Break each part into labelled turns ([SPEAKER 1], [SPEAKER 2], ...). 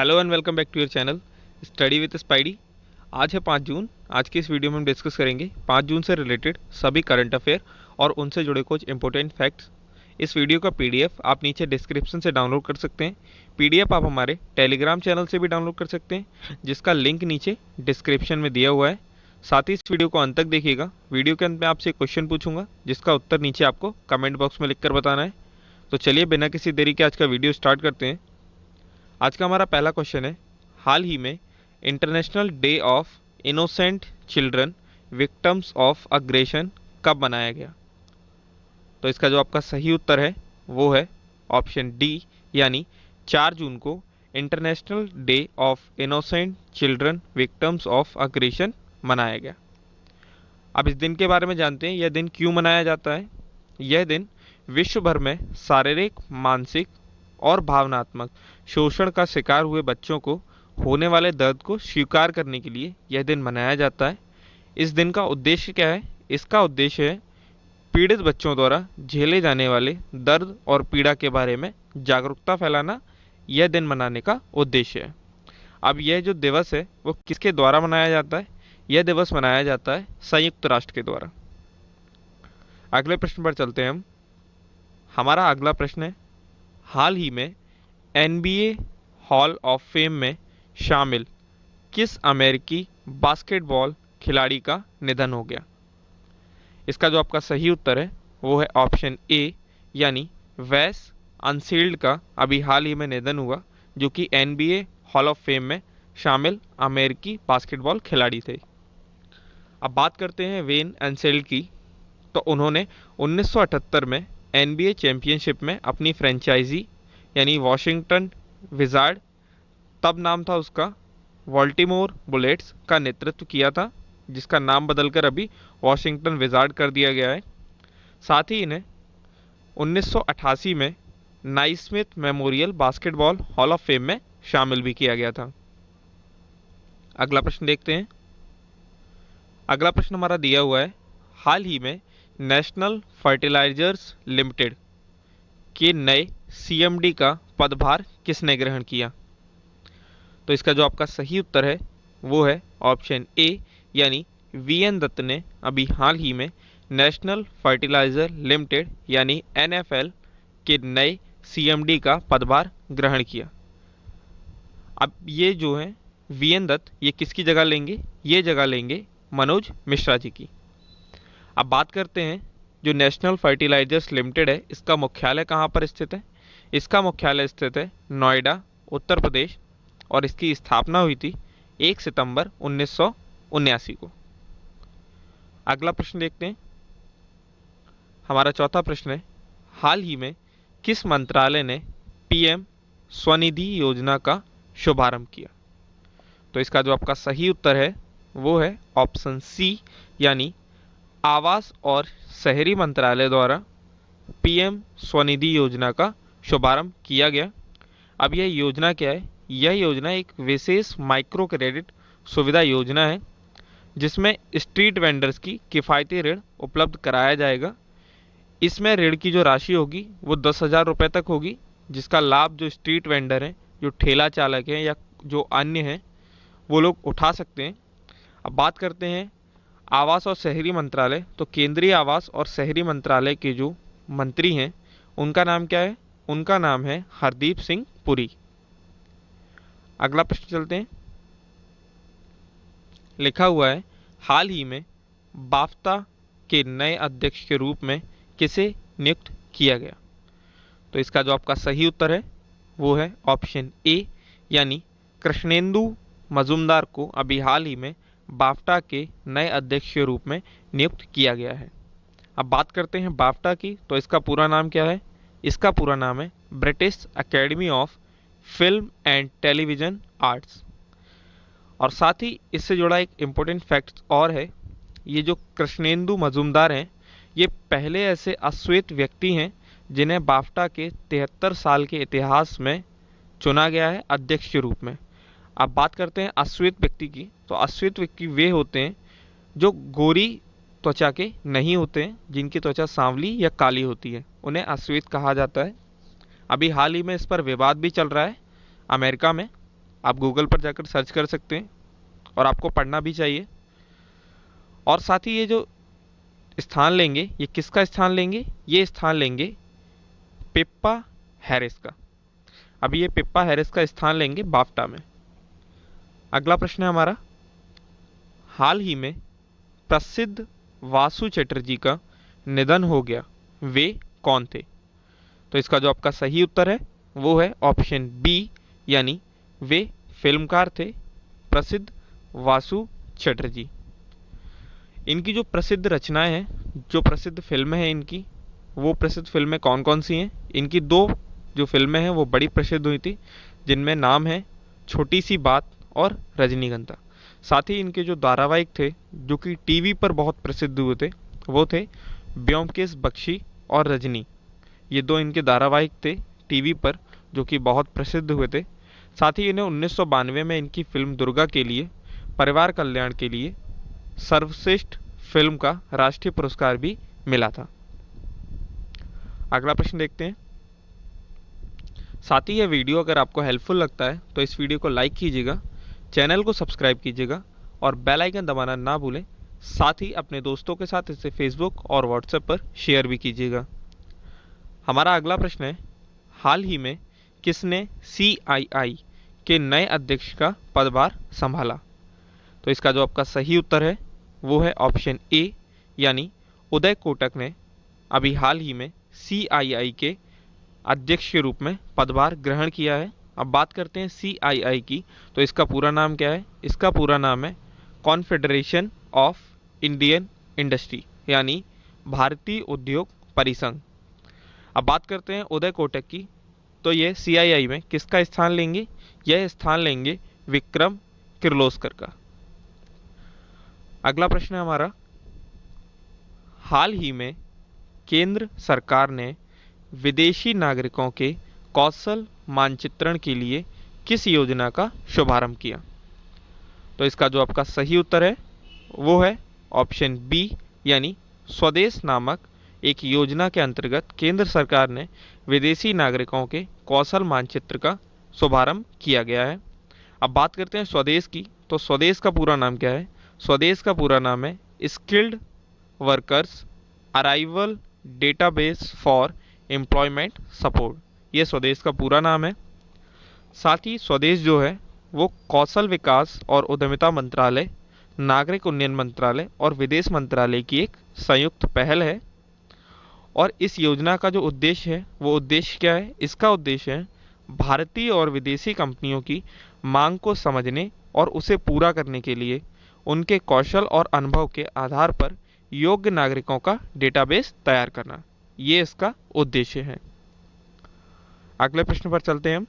[SPEAKER 1] Hello and welcome back to your channel study with Spidey. आज है 5 जून। आज की इस वीडियो में हम डिस्कस करेंगे 5 जून से रिलेटेड सभी करंट अफेयर और उनसे जुड़े कुछ इंपॉर्टेंट फैक्ट्स। इस वीडियो का पीडीएफ आप नीचे डिस्क्रिप्शन से डाउनलोड कर सकते हैं। पीडीएफ आप हमारे टेलीग्राम चैनल से भी डाउनलोड कर सकते हैं, जिसका लिंक नीचे डिस्क्रिप्शन में दिया हुआ है। साथ ही इस वीडियो को अंत तक देखिएगा। वीडियो के अंत में आपसे एक क्वेश्चन पूछूंगा, जिसका उत्तर नीचे आपको कमेंट बॉक्स में लिखकर बताना है। तो चलिए बिना किसी देरी के आज का वीडियो स्टार्ट करते हैं। आज का हमारा पहला क्वेश्चन है, हाल ही में international day of innocent children victims of aggression कब मनाया गया? तो इसका जो आपका सही उत्तर है वो है ऑप्शन डी, यानी 4 जून को international day of innocent children victims of aggression मनाया गया। अब इस दिन के बारे में जानते हैं, यह दिन क्यों मनाया जाता है। यह दिन विश्व भर में शारीरिक, मानसिक और भावनात्मक शोषण का शिकार हुए बच्चों को होने वाले दर्द को स्वीकार करने के लिए यह दिन मनाया जाता है। इस दिन का उद्देश्य क्या है? इसका उद्देश्य है पीड़ित बच्चों द्वारा झेले जाने वाले दर्द और पीड़ा के बारे में जागरूकता फैलाना। यह दिन मनाने का उद्देश्य है। अब यह जो दिवस है वो किसके द्वारा मनाया जाता है? यह दिवस मनाया जाता है संयुक्त राष्ट्र के द्वारा। अगले प्रश्न पर चलते हैं हम। हमारा अगला प्रश्न है, हाल ही में NBA हॉल ऑफ फेम में शामिल किस अमेरिकी बास्केटबॉल खिलाड़ी का निधन हो गया? इसका जो आपका सही उत्तर है वो है ऑप्शन ए, यानी वेस अनसील्ड का अभी हाल ही में निधन हुआ, जो कि NBA हॉल ऑफ फेम में शामिल अमेरिकी बास्केटबॉल खिलाड़ी थे। अब बात करते हैं वेन अनसील्ड की। तो उन्होंने 1978 में NBA चैंपियनशिप में अपनी फ्रेंचाइजी यानी वॉशिंगटन विजार्ड, तब नाम था उसका वॉल्टिमोर बुलेट्स, का नेतृत्व किया था, जिसका नाम बदलकर अभी वॉशिंगटन विजार्ड कर दिया गया है। साथ ही इन्हें 1988 में Naismith memorial basketball hall of fame में शामिल भी किया गया था। अगला प्रश्न देखते हैं। अगला प्रश्न हमारा दिया हुआ है, हाल ही में नेशनल फर्टिलाइजर्स लिमिटेड के नए CMD का पदभार किसने ग्रहण किया? तो इसका जो आपका सही उत्तर है वो है ऑप्शन ए, यानी VN दत्त ने अभी हाल ही में नेशनल फर्टिलाइजर लिमिटेड यानी NFL के नए CMD का पदभार ग्रहण किया। अब ये जो है VN दत्त, ये किसकी जगह लेंगे? ये जगह लेंगे मनोज मिश्रा जी की। अब बात करते हैं, जो नेशनल फर्टिलाइजर्स लिमिटेड है, इसका मुख्यालय कहाँ पर स्थित है? इसका मुख्यालय स्थित है नोएडा, उत्तर प्रदेश, और इसकी स्थापना हुई थी 1 सितंबर 1979 को। अगला प्रश्न देखते हैं। हमारा चौथा प्रश्न है, हाल ही में किस मंत्रालय ने PM स्वनिधि योजना का शुभारंभ किया? तो इसका जो आपका सही उत्तर है वो है ऑप्शन सी, यानी आवास और शहरी मंत्रालय द्वारा PM स्वनिधि योजना का शुभारंभ किया गया। अब यह योजना क्या है? यह योजना एक विशेष माइक्रो क्रेडिट सुविधा योजना है, जिसमें स्ट्रीट वेंडर्स की किफ़ायती ऋण उपलब्ध कराया जाएगा। इसमें ऋण की जो राशि होगी वो 10,000 रुपये तक होगी, जिसका लाभ जो स्ट्रीट वेंडर हैं, जो ठेला चालक हैं या जो अन्य हैं, वो लोग उठा सकते हैं। अब बात करते हैं आवास और शहरी मंत्रालय। तो केंद्रीय आवास और शहरी मंत्रालय के जो मंत्री हैं उनका नाम क्या है? उनका नाम है हरदीप सिंह पुरी। अगला प्रश्न चलते हैं। लिखा हुआ है, हाल ही में बाफ्ता के नए अध्यक्ष के रूप में किसे नियुक्त किया गया? तो इसका जो आपका सही उत्तर है वो है ऑप्शन ए, यानी कृष्णेंदु मजूमदार को अभी हाल ही में बाफ्टा के नए अध्यक्ष के रूप में नियुक्त किया गया है। अब बात करते हैं बाफ्टा की। तो इसका पूरा नाम क्या है? इसका पूरा नाम है British academy of film and television arts. और साथ ही इससे जुड़ा एक इम्पोर्टेंट फैक्ट और है, ये जो कृष्णेंदु मजूमदार हैं, ये पहले ऐसे अश्वेत व्यक्ति हैं जिन्हें बाफ्टा के 73 साल के इतिहास में चुना गया है अध्यक्ष के रूप में। अब बात करते हैं अश्वेत व्यक्ति की। तो अश्वेत व्यक्ति वे होते हैं जो गोरी त्वचा के नहीं होते हैं, जिनकी त्वचा सांवली या काली होती है, उन्हें अश्वेत कहा जाता है। अभी हाल ही में इस पर विवाद भी चल रहा है अमेरिका में। आप गूगल पर जाकर सर्च कर सकते हैं और आपको पढ़ना भी चाहिए। और साथ ही ये जो स्थान लेंगे, ये किसका स्थान लेंगे? ये स्थान लेंगे पिप्पा हैरिस का। अभी ये पिप्पा हैरिस का स्थान लेंगे बाफ्टा में। अगला प्रश्न है हमारा, हाल ही में प्रसिद्ध वासु चटर्जी का निधन हो गया, वे कौन थे? तो इसका जो आपका सही उत्तर है वो है ऑप्शन बी, यानी वे फिल्मकार थे प्रसिद्ध वासु चटर्जी। इनकी जो प्रसिद्ध रचनाएं हैं, जो प्रसिद्ध फिल्में हैं इनकी, वो प्रसिद्ध फिल्में कौन कौन सी हैं? इनकी दो जो फिल्में हैं वो बड़ी प्रसिद्ध हुई थी, जिनमें नाम है छोटी सी बात और रजनीगंधा। साथ ही इनके जो धारावाहिक थे जो कि टीवी पर बहुत प्रसिद्ध हुए थे, वो थे ब्योमकेश बख्शी और रजनी। ये दो इनके धारावाहिक थे टीवी पर जो कि बहुत प्रसिद्ध हुए थे। साथ ही इन्हें 1992 में इनकी फिल्म दुर्गा के लिए परिवार कल्याण के लिए सर्वश्रेष्ठ फिल्म का राष्ट्रीय पुरस्कार भी मिला था। अगला प्रश्न देखते हैं। साथ ही यह वीडियो अगर आपको हेल्पफुल लगता है तो इस वीडियो को लाइक कीजिएगा, चैनल को सब्सक्राइब कीजिएगा और बेल आइकन दबाना ना भूलें। साथ ही अपने दोस्तों के साथ इसे फेसबुक और व्हाट्सएप पर शेयर भी कीजिएगा। हमारा अगला प्रश्न है, हाल ही में किसने CII के नए अध्यक्ष का पदभार संभाला? तो इसका जो आपका सही उत्तर है वो है ऑप्शन ए, यानी उदय कोटक ने अभी हाल ही में CII के अध्यक्ष के रूप में पदभार ग्रहण किया है। अब बात करते हैं CII की, तो इसका पूरा नाम क्या है? इसका पूरा नाम है कॉन्फेडरेशन ऑफ इंडियन इंडस्ट्री, यानी भारतीय उद्योग परिसंघ। अब बात करते हैं उदय कोटक की, तो ये CII में किसका स्थान लेंगे? यह स्थान लेंगे विक्रम किर्लोस्कर का। अगला प्रश्न है हमारा, हाल ही में केंद्र सरकार ने विदेशी नागरिकों के कौशल मानचित्रण के लिए किस योजना का शुभारंभ किया? तो इसका जो आपका सही उत्तर है वो है ऑप्शन बी, यानी स्वदेश नामक एक योजना के अंतर्गत केंद्र सरकार ने विदेशी नागरिकों के कौशल मानचित्र का शुभारंभ किया गया है। अब बात करते हैं स्वदेश की, तो स्वदेश का पूरा नाम क्या है? स्वदेश का पूरा नाम है skilled workers arrival database for employment support. ये स्वदेश का पूरा नाम है। साथ ही स्वदेश जो है वो कौशल विकास और उद्यमिता मंत्रालय, नागरिक उन्नयन मंत्रालय और विदेश मंत्रालय की एक संयुक्त पहल है। और इस योजना का जो उद्देश्य है वो उद्देश्य क्या है? इसका उद्देश्य है भारतीय और विदेशी कंपनियों की मांग को समझने और उसे पूरा करने के लिए उनके कौशल और अनुभव के आधार पर योग्य नागरिकों का डेटाबेस तैयार करना, ये इसका उद्देश्य है। अगले प्रश्न पर चलते हैं हम।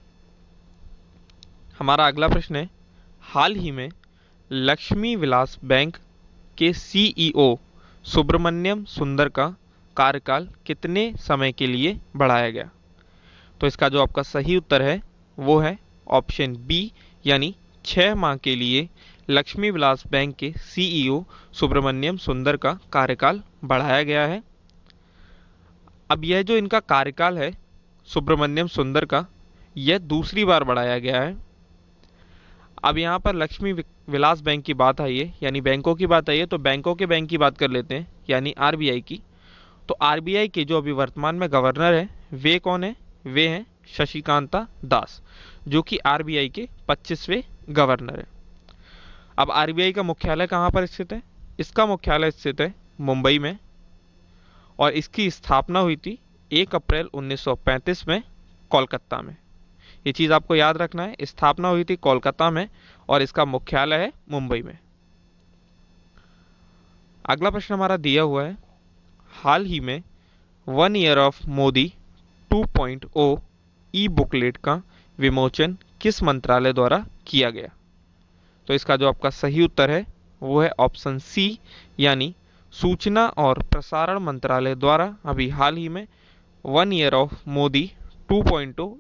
[SPEAKER 1] हमारा अगला प्रश्न है, हाल ही में लक्ष्मी विलास बैंक के CEO सुब्रमण्यम सुंदर का कार्यकाल कितने समय के लिए बढ़ाया गया? तो इसका जो आपका सही उत्तर है वो है ऑप्शन बी, यानी 6 माह के लिए लक्ष्मी विलास बैंक के CEO सुब्रमण्यम सुंदर का कार्यकाल बढ़ाया गया है। अब यह जो इनका कार्यकाल है सुब्रमण्यम सुंदर का, यह दूसरी बार बढ़ाया गया है। अब यहाँ पर लक्ष्मी विलास बैंक की बात आई है, यानी बैंकों की बात आई है, तो बैंकों के बैंक की बात कर लेते हैं, यानी RBI की। तो RBI के जो अभी वर्तमान में गवर्नर है वे कौन है? वे हैं शशिकांता दास, जो कि RBI के 25वें गवर्नर है। अब RBI का मुख्यालय कहाँ पर स्थित है? इसका मुख्यालय स्थित है मुंबई में और इसकी स्थापना हुई थी 1 अप्रैल 1935 में कोलकाता में। ये चीज़ आपको याद रखना है, स्थापना हुई थी कोलकाता में और इसका मुख्यालय है मुंबई में। अगला प्रश्न हमारा दिया हुआ है, हाल ही में 1 year of Modi 2.0 E booklet का विमोचन किस मंत्रालय द्वारा किया गया? तो इसका जो आपका सही उत्तर है वो है ऑप्शन सी, यानी सूचना और प्रसारण मंत्रालय द्वारा अभी हाल ही में 1 year of Modi 2.0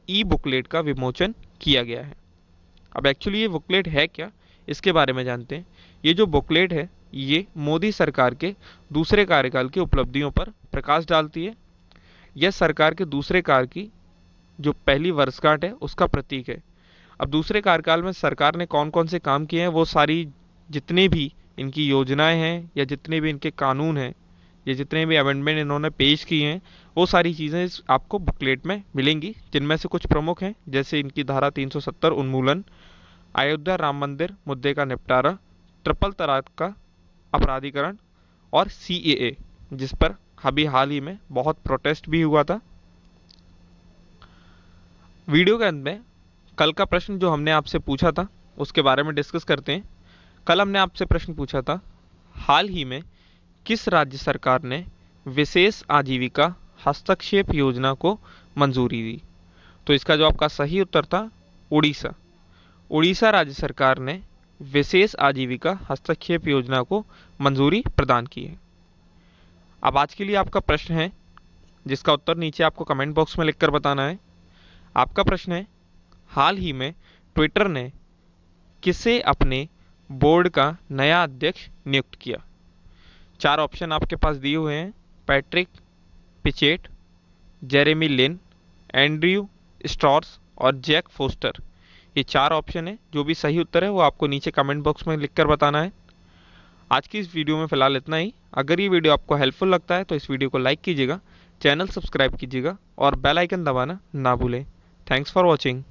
[SPEAKER 1] E booklet का विमोचन किया गया है। अब एक्चुअली ये बुकलेट है क्या, इसके बारे में जानते हैं। ये जो बुकलेट है ये मोदी सरकार के दूसरे कार्यकाल की उपलब्धियों पर प्रकाश डालती है। यह सरकार के दूसरे कार्य की जो पहली वर्षगांठ है उसका प्रतीक है। अब दूसरे कार्यकाल में सरकार ने कौन कौन से काम किए हैं, वो सारी जितने भी इनकी योजनाएं हैं या जितने भी इनके कानून हैं या जितने भी अमेंडमेंट इन्होंने पेश किए हैं, वो सारी चीज़ें आपको बुकलेट में मिलेंगी, जिनमें से कुछ प्रमुख हैं जैसे इनकी धारा 370 उन्मूलन, अयोध्या राम मंदिर मुद्दे का निपटारा, ट्रिपल तलाक का अपराधीकरण और CAA, जिस पर अभी हाल ही में बहुत प्रोटेस्ट भी हुआ था। वीडियो के अंत में कल का प्रश्न जो हमने आपसे पूछा था उसके बारे में डिस्कस करते हैं। कल हमने आपसे प्रश्न पूछा था, हाल ही में किस राज्य सरकार ने विशेष आजीविका हस्तक्षेप योजना को मंजूरी दी? तो इसका जो आपका सही उत्तर था उड़ीसा। उड़ीसा राज्य सरकार ने विशेष आजीविका हस्तक्षेप योजना को मंजूरी प्रदान की है। अब आज के लिए आपका प्रश्न है जिसका उत्तर नीचे आपको कमेंट बॉक्स में लिखकर बताना है। आपका प्रश्न है, हाल ही में ट्विटर ने किसे अपने बोर्ड का नया अध्यक्ष नियुक्त किया? 4 ऑप्शन आपके पास दिए हुए हैं, पैट्रिक पिचेट, जेरेमी लिन, एंड्रयू स्टॉर्स और जैक फोस्टर। ये 4 ऑप्शन है। जो भी सही उत्तर है वो आपको नीचे कमेंट बॉक्स में लिखकर बताना है। आज की इस वीडियो में फिलहाल इतना ही। अगर ये वीडियो आपको हेल्पफुल लगता है तो इस वीडियो को लाइक कीजिएगा, चैनल सब्सक्राइब कीजिएगा और बेल आइकन दबाना ना भूलें। Thanks for watching.